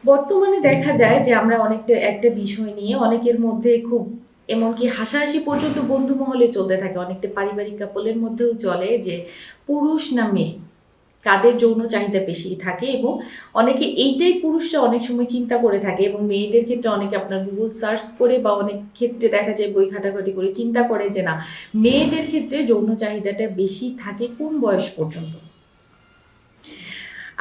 বর্তমানে দেখা যায় যে আমরা অনেকটা একটা বিষয় নিয়ে অনেকের মধ্যে খুব এমনকি হাসাহাসি পর্যন্ত বন্ধু মহলে চলতে থাকে। অনেকটা পারিবারিক কাপলের মধ্যেও চলে যে পুরুষ না মেয়ে, কাদের যৌন চাহিদা বেশি থাকে এবং অনেকে এইটাই পুরুষরা অনেক সময় চিন্তা করে থাকে এবং মেয়েদের ক্ষেত্রে অনেকে আপনার গুগল সার্চ করে বা অনেক ক্ষেত্রে দেখা যায় বই ঘাটাঘাটি করে চিন্তা করে যে না, মেয়েদের ক্ষেত্রে যৌন চাহিদাটা বেশি থাকে কোন বয়স পর্যন্ত।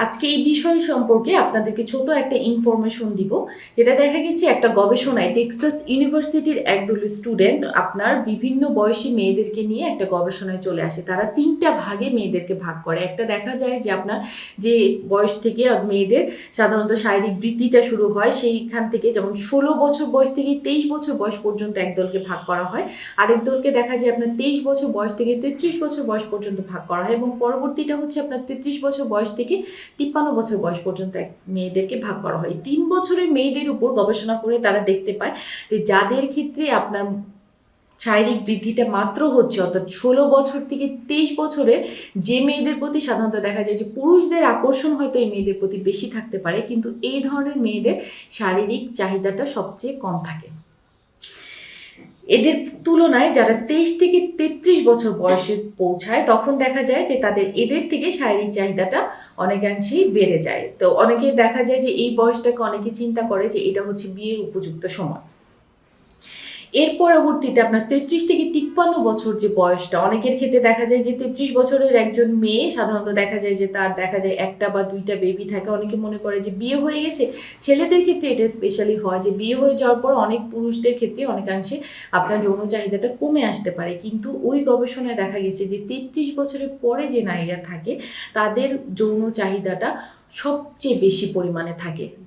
আজকে এই বিষয় সম্পর্কে আপনাদেরকে ছোট একটা ইনফরমেশন দিব, যেটা দেখা গেছে একটা গবেষণায় টেক্সাস ইউনিভার্সিটির একদল স্টুডেন্ট আপনার বিভিন্ন বয়সী মেয়েদেরকে নিয়ে একটা গবেষণায় চলে আসে। তারা তিনটা ভাগে মেয়েদেরকে ভাগ করে। একটা দেখা যায় যে আপনার যে বয়স থেকে মেয়েদের সাধারণত শারীরিক বৃদ্ধিটা শুরু হয়, সেইখান থেকে যেমন 16 বছর বয়স থেকে 23 বছর বয়স পর্যন্ত একদলকে ভাগ করা হয়। আরেক দলকে দেখা যায় আপনার 23 বছর বয়স থেকে 33 বছর বয়স পর্যন্ত ভাগ করা হয় এবং পরবর্তীটা হচ্ছে আপনার 33 বছর বয়স থেকে 53 বছর বয়স পর্যন্ত মেয়েদেরকে ভাগ করা হয়। 3 বছরের মেয়েদের উপর গবেষণা করে তারা দেখতে পায় যে যাদের ক্ষেত্রে আপনার শারীরিক বৃদ্ধিটা মাত্র হচ্ছে, অর্থাৎ 16 বছর থেকে 23 বছরে যে মেয়েদের প্রতি সাধারণত দেখা যায় যে পুরুষদের আকর্ষণ হয়তো এই মেয়েদের প্রতি বেশি থাকতে পারে, কিন্তু এই ধরনের মেয়েদের শারীরিক চাহিদাটা সবচেয়ে কম থাকে। এদের তুলনায় যারা 23 থেকে 33 বছর বয়সে পৌঁছায় তখন দেখা যায় যে এদের থেকে শারীরিক চাহিদাটা অনেকাংশেই বেড়ে যায়। তো অনেকে দেখা যায় যে এই বয়সটাকে অনেকে চিন্তা করে যে এটা হচ্ছে বিয়ের উপযুক্ত সময়। এর পরবর্তীতে আপনার 33 থেকে 53 বছর যে বয়সটা, অনেকের ক্ষেত্রে দেখা যায় যে 33 বছরের একজন মেয়ে সাধারণত দেখা যায় যে তার দেখা যায় একটা বা দুইটা বেবি থাকে। অনেকে মনে করে যে বিয়ে হয়ে গেছে। ছেলেদের ক্ষেত্রে এটা স্পেশালি হয় যে বিয়ে হয়ে যাওয়ার পর অনেক পুরুষদের ক্ষেত্রে অনেকাংশে আপনার যৌন চাহিদাটা কমে আসতে পারে, কিন্তু ওই গবেষণায় দেখা গেছে যে 33 বছরের পরে যে নারীরা থাকে তাদের যৌন চাহিদাটা সবচেয়ে বেশি পরিমাণে থাকে।